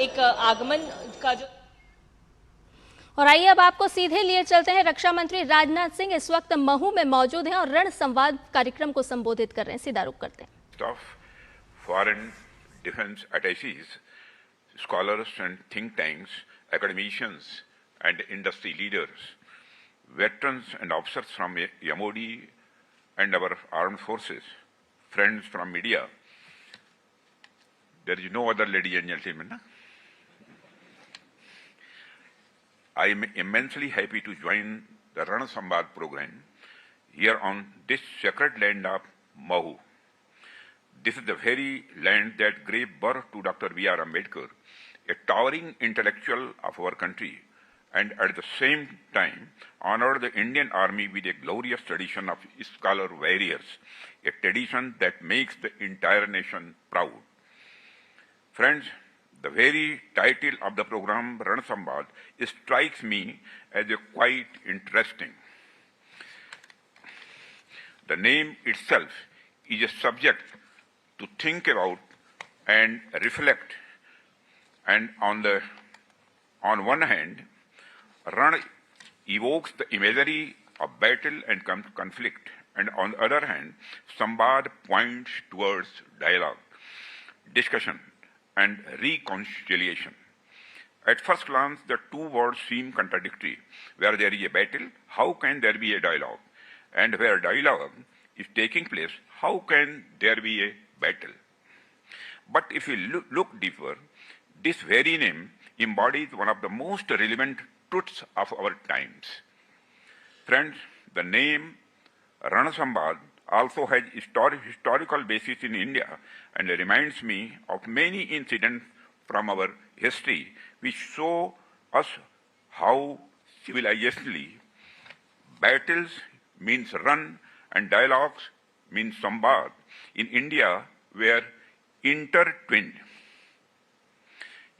एक आगमन का जो। और आइए अब आपको सीधे लिए चलते हैं। रक्षा मंत्री राजनाथ सिंह इस वक्त महू में मौजूद हैं और रण संवाद कार्यक्रम को संबोधित कर रहे हैं। सीधा रुख करते हैं। Foreign defence attachés, scholars and think tanks, academicians and industry leaders, veterans and officers from MOD and our armed forces, friends from media. There is no other, ladies and gentlemen. I am immensely happy to join the Rana Samvad program here on this sacred land of Mahu. This is the very land that gave birth to Dr. B.R. Ambedkar, a towering intellectual of our country, and at the same time honored the Indian Army with a glorious tradition of scholar warriors, a tradition that makes the entire nation proud. Friends, the very title of the program, Ran Samvad, strikes me as a quite interesting. The name itself is a subject to think about and reflect. And on one hand, Ran evokes the imagery of battle and conflict, and on the other hand, Samvad points towards dialogue, discussion, and reconciliation. At first glance, the two words seem contradictory. Where there is a battle, how can there be a dialogue? And where dialogue is taking place, how can there be a battle? But if we look deeper, this very name embodies one of the most relevant truths of our times. Friends, the name Rana Samvad also has historical basis in India and reminds me of many incidents from our history which show us how civilizationally battles means run and dialogues means Samvad in India were intertwined.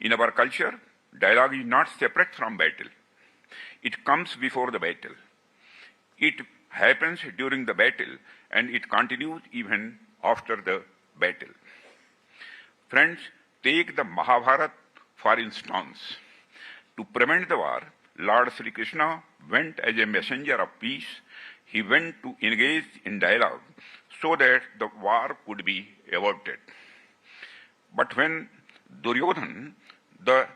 In our culture, dialogue is not separate from battle. It comes before the battle. It happens during the battle and it continues even after the battle. Friends, take the Mahabharata for instance. To prevent the war, Lord Sri Krishna went as a messenger of peace. He went to engage in dialogue so that the war could be averted. But when Duryodhan, the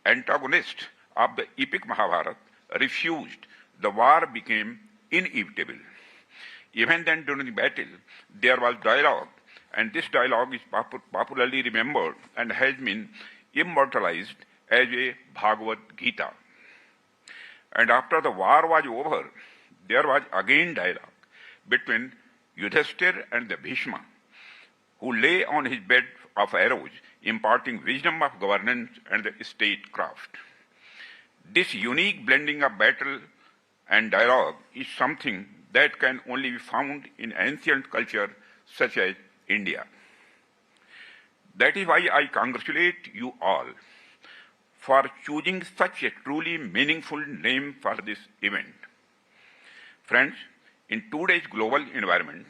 antagonist of the epic Mahabharata, refused, the war became inevitable. Even then, during the battle, there was dialogue, and this dialogue is popularly remembered and has been immortalized as a Bhagavad Gita. And after the war was over, there was again dialogue between Yudhishthir and the Bhishma, who lay on his bed of arrows, imparting wisdom of governance and the statecraft. This unique blending of battle and dialogue is something that can only be found in ancient culture such as India. That is why I congratulate you all for choosing such a truly meaningful name for this event. Friends, in today's global environment,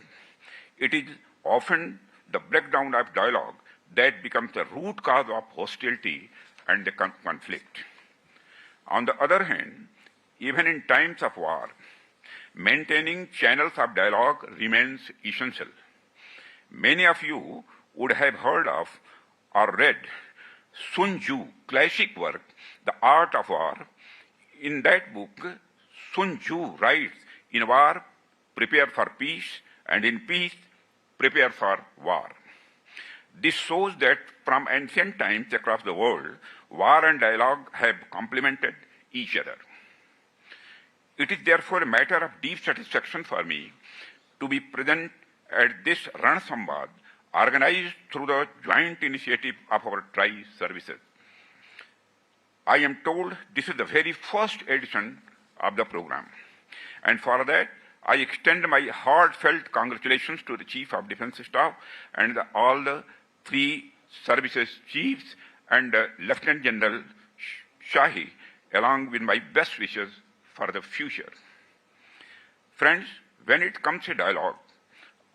it is often the breakdown of dialogue that becomes the root cause of hostility and the conflict. On the other hand, even in times of war, maintaining channels of dialogue remains essential. Many of you would have heard of or read Sun Tzu classic work, The Art of War. In that book, Sun Tzu writes, in war, prepare for peace, and in peace, prepare for war. This shows that from ancient times across the world, war and dialogue have complemented each other. It is therefore a matter of deep satisfaction for me to be present at this Ran Samvad organized through the joint initiative of our tri-services. I am told this is the very first edition of the program, and for that I extend my heartfelt congratulations to the Chief of Defence Staff and all the three services chiefs and Lieutenant General Shahi, along with my best wishes for the future. Friends, when it comes to dialogue,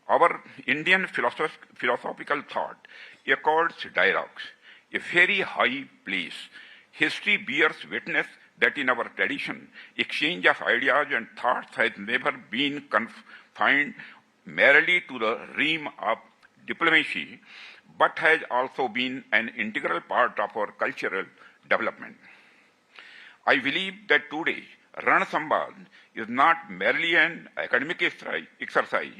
our Indian philosophical thought accords dialogues. a very high place. History bears witness that in our tradition, exchange of ideas and thoughts has never been confined merely to the realm of diplomacy, but has also been an integral part of our cultural development. I believe that today, Ran Samvad is not merely an academic exercise,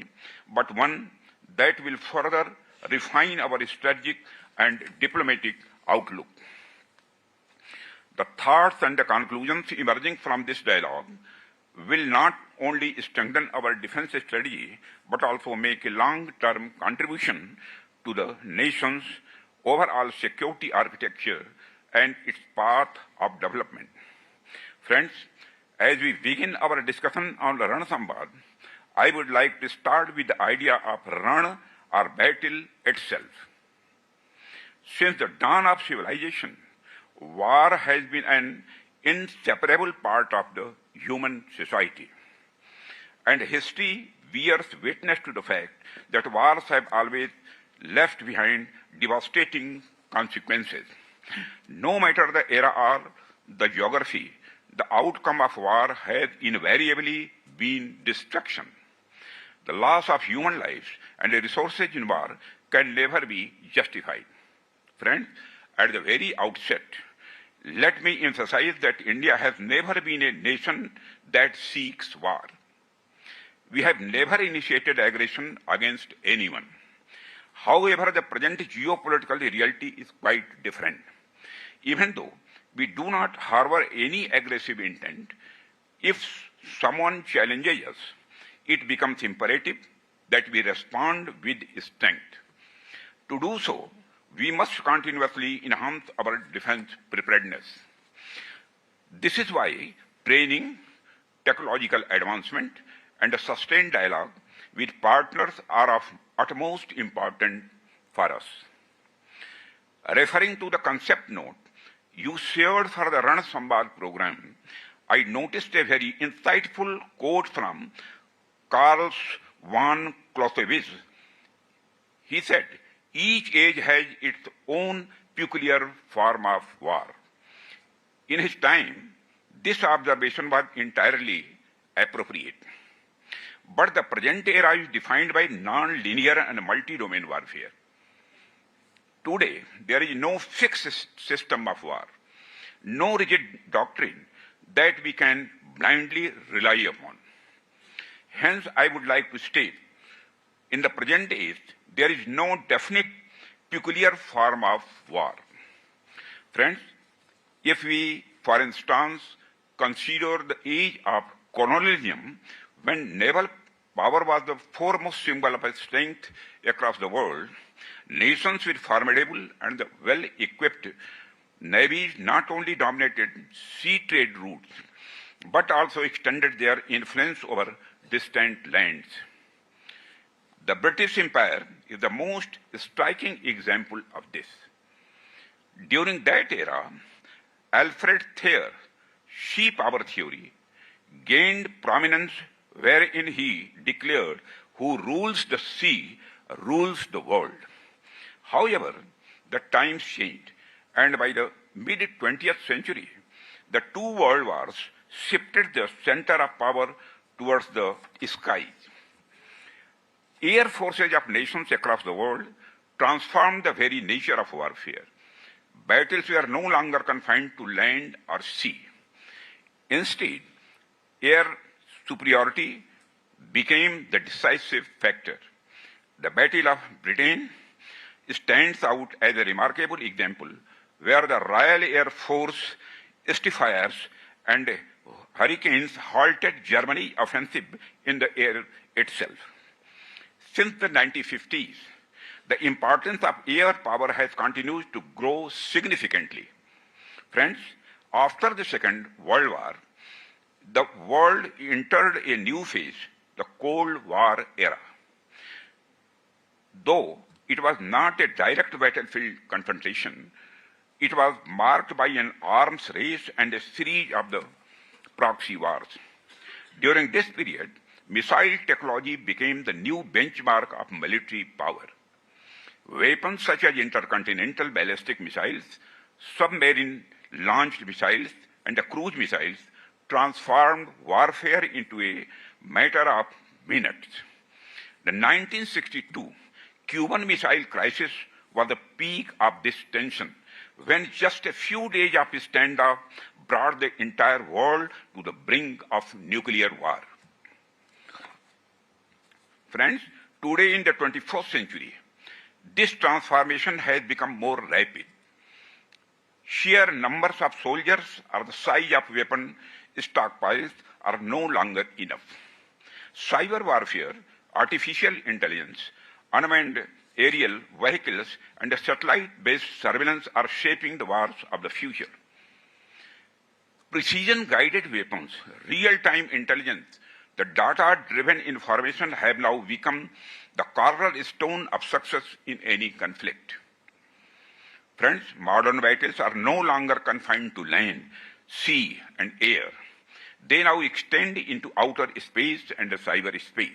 but one that will further refine our strategic and diplomatic outlook. The thoughts and the conclusions emerging from this dialogue will not only strengthen our defense strategy, but also make a long-term contribution to the nation's overall security architecture and its path of development. Friends, as we begin our discussion on the Ran Samvad, I would like to start with the idea of Ran or battle itself. Since the dawn of civilization, war has been an inseparable part of the human society. And history bears witness to the fact that wars have always left behind devastating consequences. No matter the era or the geography, the outcome of war has invariably been destruction. The loss of human lives and the resources in war can never be justified. Friends, at the very outset, let me emphasize that India has never been a nation that seeks war. We have never initiated aggression against anyone. However, the present geopolitical reality is quite different. Even though we do not harbor any aggressive intent, if someone challenges us, it becomes imperative that we respond with strength. To do so, we must continuously enhance our defense preparedness. This is why training, technological advancement, and a sustained dialogue with partners are of utmost importance for us. Referring to the concept note you shared for the Ran Samvad program, I noticed a very insightful quote from Karl von Clausewitz. He said, "Each age has its own peculiar form of war." In his time, this observation was entirely appropriate. But the present era is defined by non-linear and multi-domain warfare. Today, there is no fixed system of war, no rigid doctrine that we can blindly rely upon. Hence, I would like to state, in the present age, there is no definite peculiar form of war. Friends, if we, for instance, consider the age of colonialism, when naval power was the foremost symbol of strength across the world, nations with formidable and well-equipped navies not only dominated sea trade routes, but also extended their influence over distant lands. The British Empire is the most striking example of this. During that era, Alfred Thayer's sea power theory gained prominence, wherein he declared, "Who rules the sea rules the world." However, the times changed, and by the mid-20th century, the two world wars shifted the center of power towards the skies. Air forces of nations across the world transformed the very nature of warfare. Battles were no longer confined to land or sea. Instead, air superiority became the decisive factor. The Battle of Britain stands out as a remarkable example where the Royal Air Force Spitfires and Hurricanes halted Germany's offensive in the air itself. Since the 1950s, the importance of air power has continued to grow significantly. Friends, after the Second World War, the world entered a new phase, the Cold War era. Though it was not a direct battlefield confrontation, it was marked by an arms race and a series of the proxy wars. During this period, missile technology became the new benchmark of military power. Weapons such as intercontinental ballistic missiles, submarine-launched missiles, and cruise missiles transformed warfare into a matter of minutes. The 1962 Cuban Missile Crisis was the peak of this tension, when just a few days of standoff brought the entire world to the brink of nuclear war. Friends, today in the 21st century, this transformation has become more rapid. Sheer numbers of soldiers or the size of weapon stockpiles are no longer enough. Cyber warfare, artificial intelligence, unmanned aerial vehicles, and satellite-based surveillance are shaping the wars of the future. Precision-guided weapons, real-time intelligence, the data-driven information have now become the cornerstone of success in any conflict. Friends, modern battles are no longer confined to land, sea, and air. They now extend into outer space and cyberspace.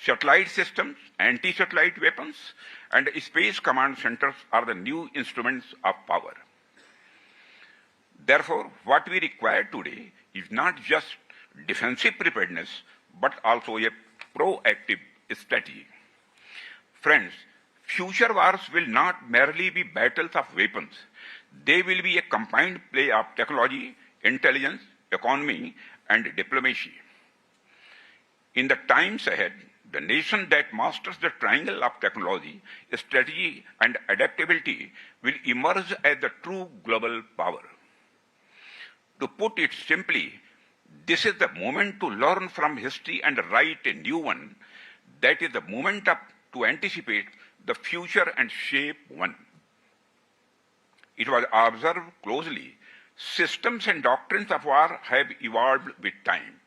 Satellite systems, anti-satellite weapons, and space command centers are the new instruments of power. Therefore, what we require today is not just defensive preparedness, but also a proactive strategy. Friends, future wars will not merely be battles of weapons. They will be a combined play of technology, intelligence, economy, and diplomacy. In the times ahead, the nation that masters the triangle of technology, strategy, and adaptability will emerge as the true global power. To put it simply, this is the moment to learn from history and write a new one. That is the moment to anticipate the future and shape one. It was observed closely. Systems and doctrines of war have evolved with time.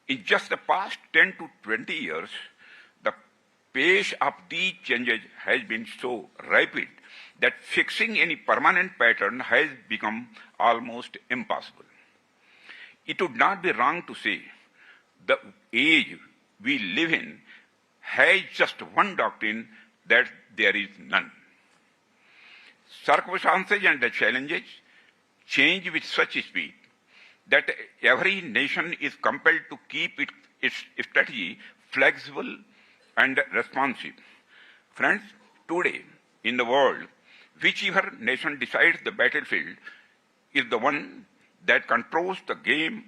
In just the past 10 to 20 years, the pace of these changes has been so rapid that fixing any permanent pattern has become almost impossible. It would not be wrong to say the age we live in has just one doctrine, that there is none. Circumstances and the challenges change with such speed that every nation is compelled to keep its strategy flexible and responsive. Friends, today in the world, whichever nation decides the battlefield is the one that controls the game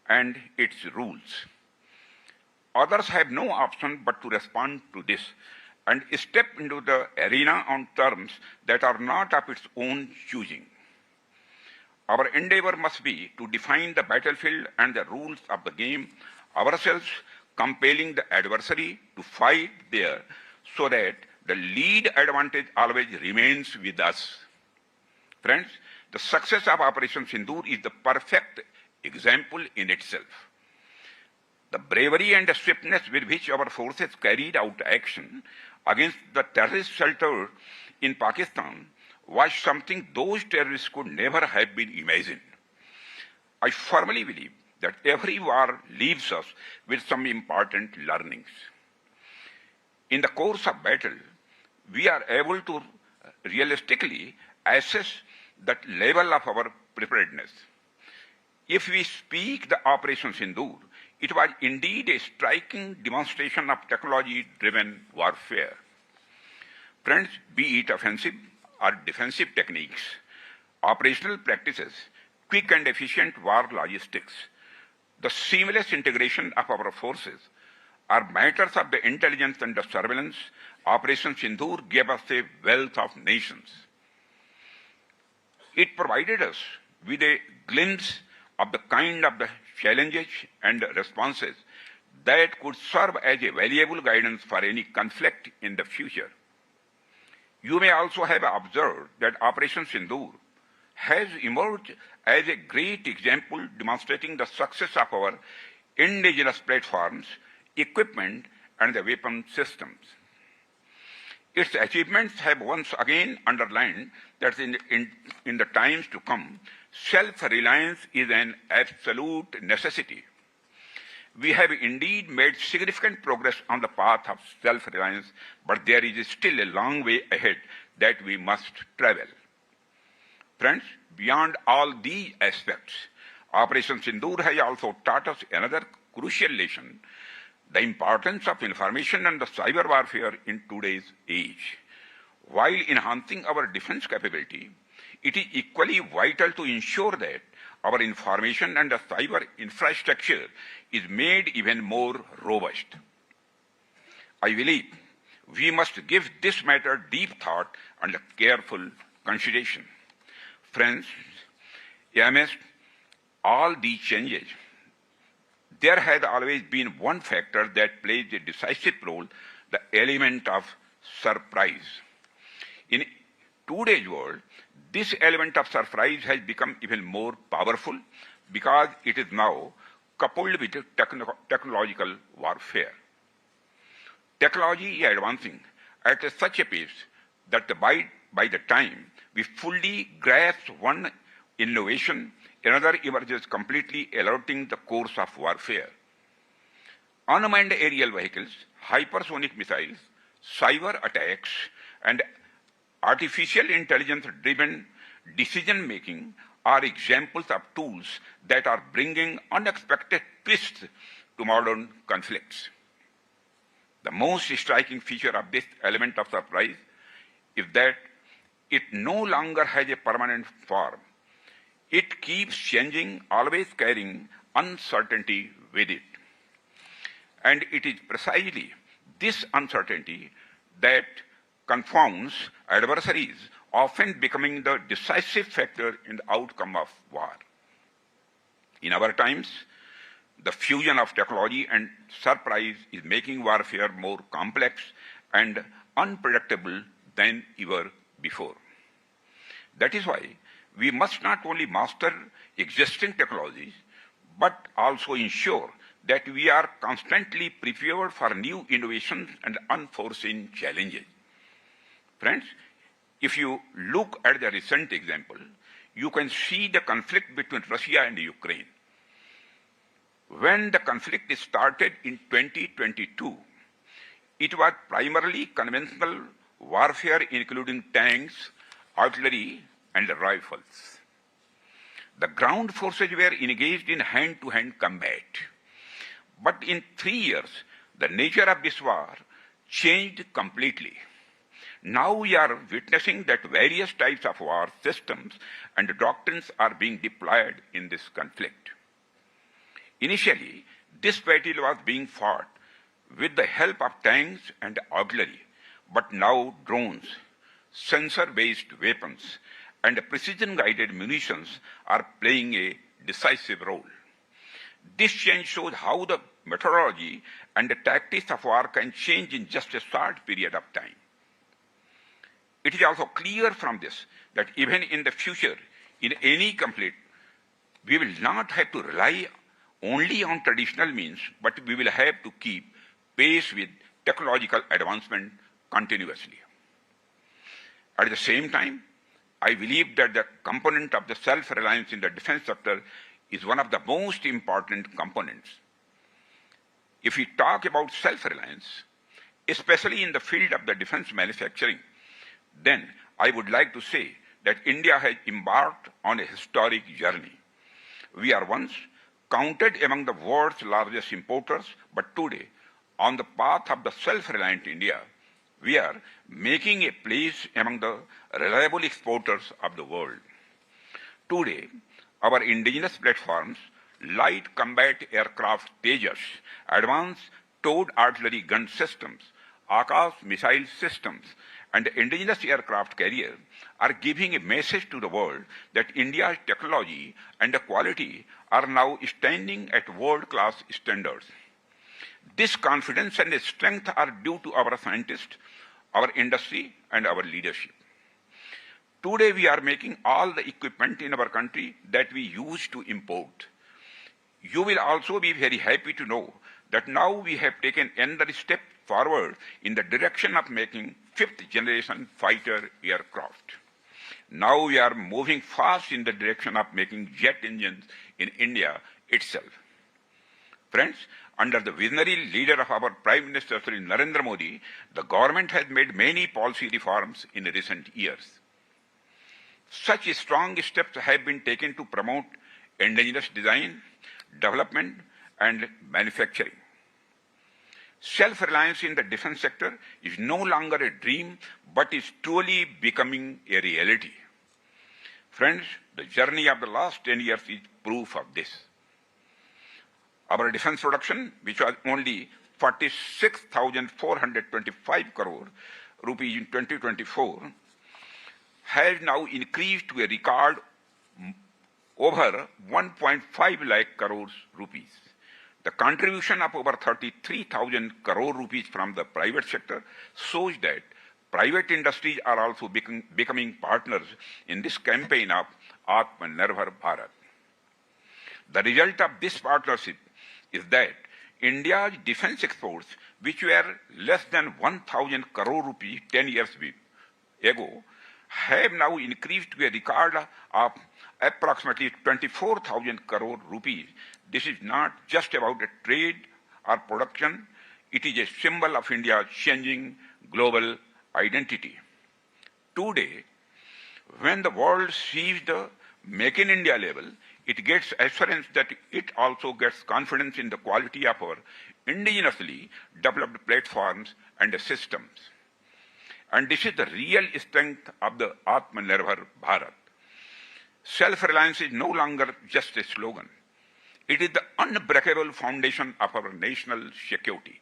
and its rules. Others have no option but to respond to this and step into the arena on terms that are not of its own choosing. Our endeavor must be to define the battlefield and the rules of the game ourselves, compelling the adversary to fight there so that the lead advantage always remains with us. Friends, the success of Operation Sindoor is the perfect example in itself. The bravery and the swiftness with which our forces carried out action against the terrorist shelter in Pakistan was something those terrorists could never have been imagined. I firmly believe that every war leaves us with some important learnings. In the course of battle, we are able to realistically assess the level of our preparedness. If we speak the Operation Sindoor, it was indeed a striking demonstration of technology-driven warfare. Friends, be it offensive or defensive techniques, operational practices, quick and efficient war logistics, the seamless integration of our forces are matters of the intelligence and the surveillance. Operation Sindoor gave us a wealth of nations. It provided us with a glimpse of the kind of the challenges and responses that could serve as a valuable guidance for any conflict in the future. You may also have observed that Operation Sindoor has emerged as a great example demonstrating the success of our indigenous platforms, equipment, and the weapon systems. Its achievements have once again underlined that in the times to come, self-reliance is an absolute necessity. we have indeed made significant progress on the path of self-reliance, but there is still a long way ahead that we must travel. Friends, beyond all these aspects, Operation Sindoor has also taught us another crucial lesson: the importance of information and the cyber warfare in today's age. While enhancing our defense capability, it is equally vital to ensure that our information and the cyber infrastructure is made even more robust. I believe we must give this matter deep thought and careful consideration. Friends, amidst all these changes, there has always been one factor that plays a decisive role: the element of surprise. In today's world, this element of surprise has become even more powerful because it is now coupled with technological warfare. Technology is advancing at such a pace that by the time we fully grasp one innovation, another emerges, completely alerting the course of warfare. Unmanned aerial vehicles, hypersonic missiles, cyber attacks, and artificial intelligence-driven decision-making are examples of tools that are bringing unexpected twists to modern conflicts. The most striking feature of this element of surprise is that it no longer has a permanent form. It keeps changing, always carrying uncertainty with it. And it is precisely this uncertainty that confounds adversaries, often becoming the decisive factor in the outcome of war. In our times, the fusion of technology and surprise is making warfare more complex and unpredictable than ever before. That is why we must not only master existing technologies, but also ensure that we are constantly prepared for new innovations and unforeseen challenges. Friends, if you look at the recent example, you can see the conflict between Russia and Ukraine. When the conflict started in 2022, it was primarily conventional warfare, including tanks, artillery, and rifles. The ground forces were engaged in hand-to-hand combat. But in 3 years, the nature of this war changed completely. Now we are witnessing that various types of war systems and doctrines are being deployed in this conflict. Initially, this battle was being fought with the help of tanks and artillery, but now drones, sensor-based weapons, and precision-guided munitions are playing a decisive role. This change shows how the methodology and the tactics of war can change in just a short period of time. It is also clear from this that even in the future, in any conflict, we will not have to rely only on traditional means, but we will have to keep pace with technological advancement continuously. At the same time, I believe that the component of the self-reliance in the defense sector is one of the most important components. If we talk about self-reliance, especially in the field of the defense manufacturing, then I would like to say that India has embarked on a historic journey. We are once counted among the world's largest importers, but today, on the path of the self-reliant India, we are making a place among the reliable exporters of the world. Today, our indigenous platforms, light combat aircraft Tejas, advanced towed artillery gun systems, Akash missile systems, and indigenous aircraft carrier are giving a message to the world that India's technology and quality are now standing at world-class standards. This confidence and strength are due to our scientists, our industry, and our leadership. Today we are making all the equipment in our country that we used to import. You will also be very happy to know that now we have taken another step forward in the direction of making fifth-generation fighter aircraft. Now we are moving fast in the direction of making jet engines in India itself. Friends, under the visionary leader of our Prime Minister Shri Narendra Modi, the government has made many policy reforms in recent years. Such strong steps have been taken to promote indigenous design, development, and manufacturing. Self-reliance in the defense sector is no longer a dream, but is truly becoming a reality. Friends, the journey of the last 10 years is proof of this. Our defense production, which was only 46,425 crore rupees in 2024, has now increased to a record over 1.5 lakh crores rupees. The contribution of over 33,000 crore rupees from the private sector shows that private industries are also becoming partners in this campaign of Atmanirbhar Bharat. The result of this partnership is that India's defense exports, which were less than 1,000 crore rupees 10 years ago, have now increased to a record of approximately 24,000 crore rupees. This is not just about a trade or production, it is a symbol of India's changing global identity. Today, when the world sees the Make in India level, it gets assurance that it also gets confidence in the quality of our indigenously developed platforms and systems. And this is the real strength of the Atmanirbhar Bharat. Self-reliance is no longer just a slogan. It is the unbreakable foundation of our national security.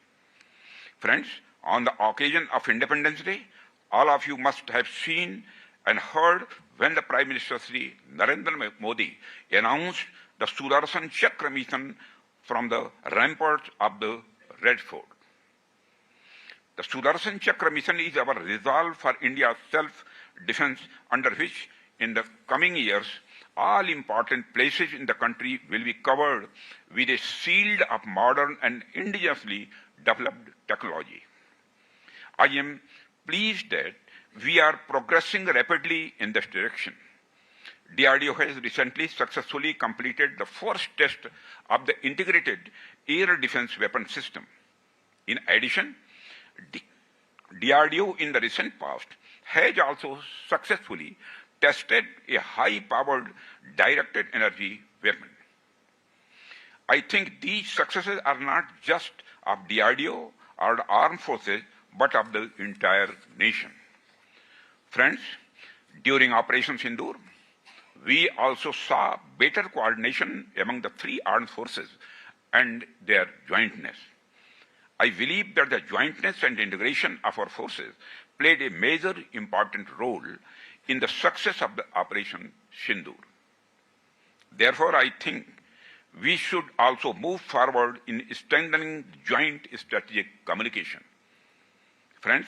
Friends, on the occasion of Independence Day, all of you must have seen and heard when the Prime Minister Shri Narendra Modi announced the Sudarshan Chakra mission from the ramparts of the Red Fort. The Sudarshan Chakra mission is our resolve for India's self-defense, under which in the coming years all important places in the country will be covered with a shield of modern and indigenously developed technology. I am pleased that we are progressing rapidly in this direction. DRDO has recently successfully completed the first test of the integrated air defense weapon system. In addition, DRDO in the recent past has also successfully tested a high-powered directed energy weapon. I think these successes are not just of DRDO or the armed forces, but of the entire nation. Friends, during Operation Sindoor, we also saw better coordination among the three armed forces and their jointness. I believe that the jointness and integration of our forces played a major important role in the success of the Operation Sindoor. Therefore, I think we should also move forward in strengthening joint strategic communication. Friends,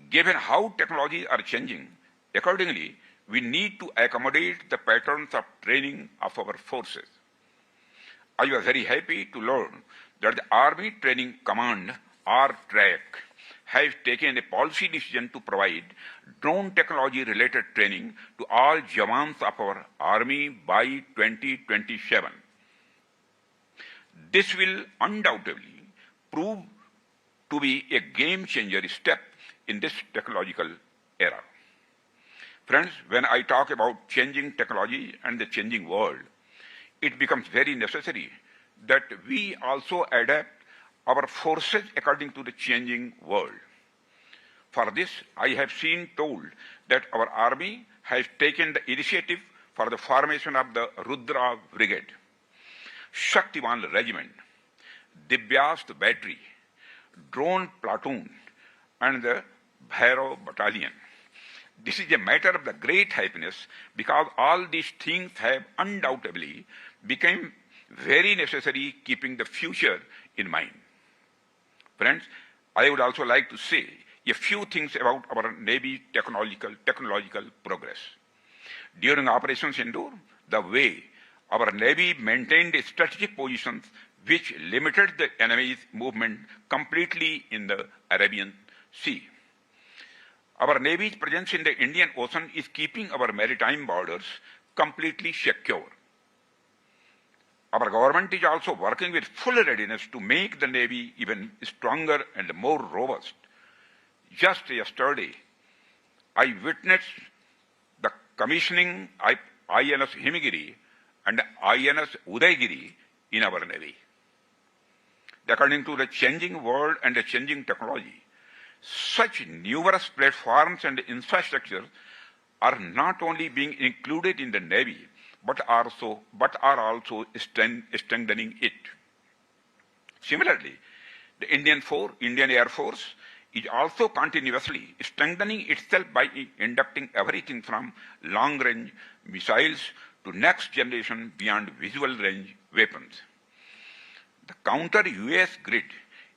given how technologies are changing, accordingly, we need to accommodate the patterns of training of our forces. I was very happy to learn that the Army Training Command, RTRAC, has taken a policy decision to provide drone technology-related training to all Jawans of our Army by 2027. This will undoubtedly prove to be a game-changer step in this technological era. Friends, when I talk about changing technology and the changing world, it becomes very necessary that we also adapt our forces according to the changing world. For this, I have seen told that our army has taken the initiative for the formation of the Rudra Brigade, Shaktivan Regiment, Divyast Battery, Drone Platoon, and the Bhairav Battalion. This is a matter of the great happiness because all these things have undoubtedly become very necessary, keeping the future in mind. Friends, I would also like to say a few things about our Navy's technological progress. During Operation Sindoor, the way our Navy maintained strategic positions which limited the enemy's movement completely in the Arabian Sea. Our Navy's presence in the Indian Ocean is keeping our maritime borders completely secure. Our government is also working with full readiness to make the Navy even stronger and more robust. Just yesterday, I witnessed the commissioning INS Himagiri and INS Udaygiri in our Navy. According to the changing world and the changing technology, such numerous platforms and infrastructure are not only being included in the Navy, but are also strengthening it. Similarly, the Indian Air Force is also continuously strengthening itself by inducting everything from long-range missiles to next-generation beyond visual range weapons. The counter-US grid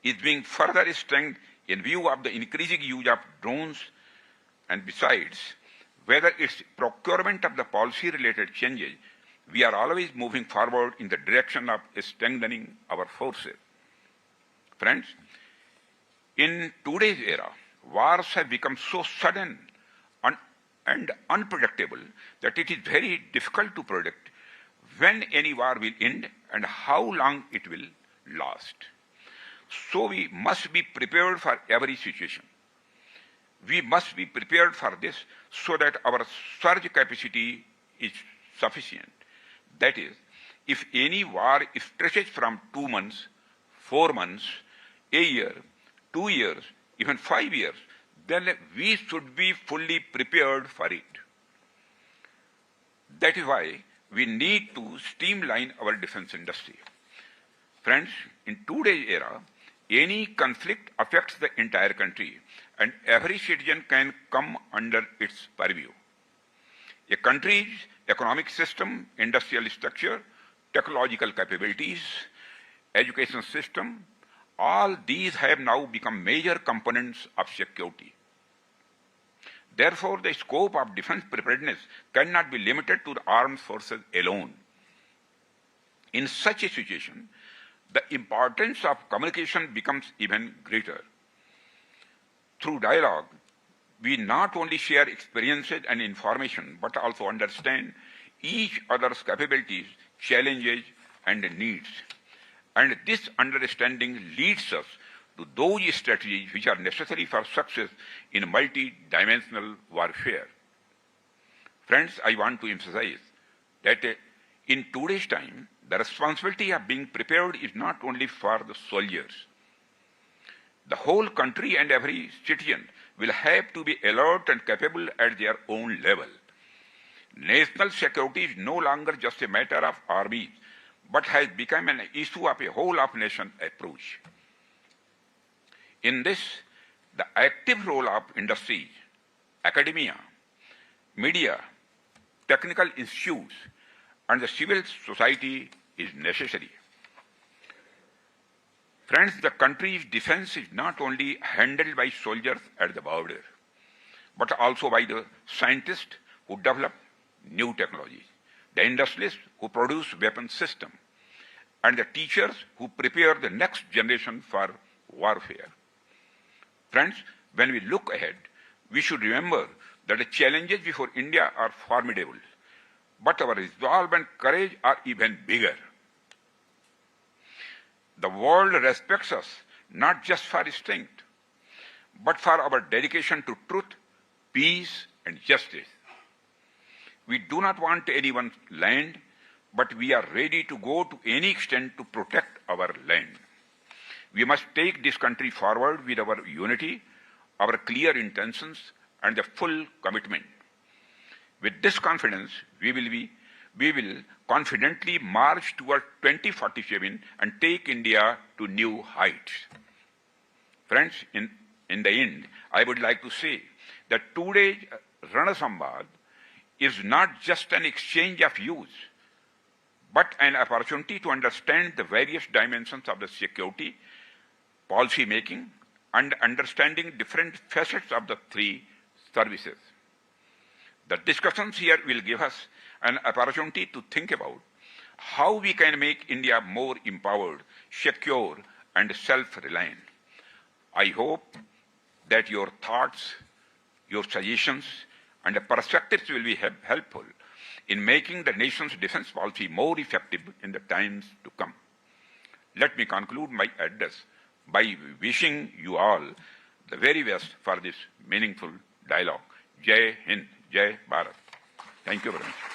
is being further strengthened in view of the increasing use of drones, and besides, whether it's procurement of the policy-related changes, we are always moving forward in the direction of strengthening our forces. Friends, in today's era, wars have become so sudden and unpredictable that it is very difficult to predict when any war will end and how long it will last. So we must be prepared for every situation. We must be prepared for this so that our surge capacity is sufficient. That is, if any war stretches from 2 months, 4 months, a year, 2 years, even 5 years, then we should be fully prepared for it. That is why we need to streamline our defense industry. Friends, in today's era, any conflict affects the entire country and every citizen can come under its purview. A country's economic system, industrial structure, technological capabilities, education system, all these have now become major components of security. Therefore, the scope of defense preparedness cannot be limited to the armed forces alone. In such a situation, the importance of communication becomes even greater. Through dialogue, we not only share experiences and information, but also understand each other's capabilities, challenges, and needs. And this understanding leads us to those strategies which are necessary for success in multi-dimensional warfare. Friends, I want to emphasize that in today's time, the responsibility of being prepared is not only for the soldiers. The whole country and every citizen will have to be alert and capable at their own level. National security is no longer just a matter of armies, but has become an issue of a whole-of-nation approach. In this, the active role of industries, academia, media, technical institutes, and the civil society is necessary. Friends, the country's defense is not only handled by soldiers at the border, but also by the scientists who develop new technologies, the industrialists who produce weapon systems, and the teachers who prepare the next generation for warfare. Friends, when we look ahead, we should remember that the challenges before India are formidable, but our resolve and courage are even bigger. The world respects us not just for strength, but for our dedication to truth, peace, and justice. We do not want anyone's land, but we are ready to go to any extent to protect our land. We must take this country forward with our unity, our clear intentions, and the full commitment. With this confidence, we will confidently march toward 2047 and take India to new heights. Friends, in the end, I would like to say that today's Samvad is not just an exchange of views, but an opportunity to understand the various dimensions of the security, policy making, and understanding different facets of the three services. The discussions here will give us an opportunity to think about how we can make India more empowered, secure, and self-reliant. I hope that your thoughts, your suggestions, and perspectives will be helpful in making the nation's defense policy more effective in the times to come. Let me conclude my address by wishing you all the very best for this meaningful dialogue. Jai Hind, Jai Bharat. Thank you very much.